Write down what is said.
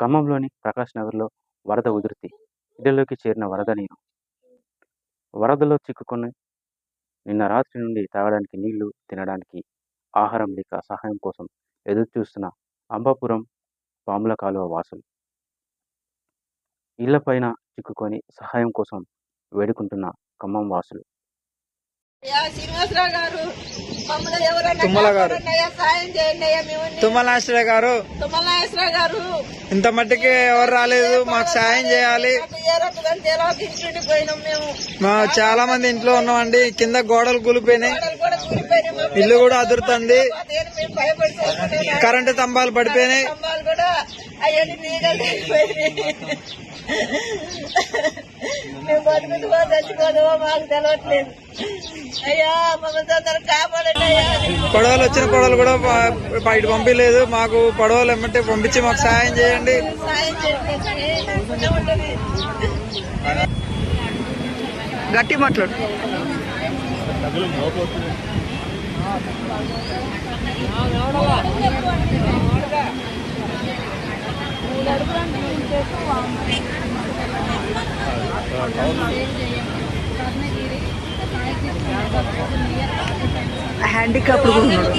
ఖమ్మంలోని ప్రకాష్ నగర్లో వరద ఉధృతి. ఇళ్లలోకి చేరిన వరద నీరు. వరదలో చిక్కుకొని నిన్న రాత్రి నుండి తాగడానికి నీళ్లు, తినడానికి ఆహారం లేక సహాయం కోసం ఎదురుచూస్తున్న అంబాపురం పాముల కాలువ వాసులు. ఇళ్లపైన చిక్కుకొని సహాయం కోసం వేడుకుంటున్న ఖమ్మం వాసులు. శ్రీనివాసరావు గారు, తుమ్మలాశ్వర గారు, ఇంత మట్టికి ఎవరు రాలేదు, మాకు సాయం చేయాలి. చాలా మంది ఇంట్లో ఉన్నామండి. కింద గోడలు కూలిపోయినాయి, ఇల్లు కూడా అదురుతుంది, కరెంటు స్తంభాలు పడిపోయినాయి. మేము బతుకుతుమో చచ్చిపోతామో మాకు తెలవట్లేదు. అయ్యా మమ్మల్ని కాపాడండి అయ్యా. పడవలు వచ్చిన పడవలు కూడా బయట పంపించలేదు. మాకు పడవలు ఏమంటే పంపించి మాకు సాయం చేయండి. గట్టి మాట్లాడు. హ్యాండిక్యాప్డ్ కూడా ఉన్నాడు.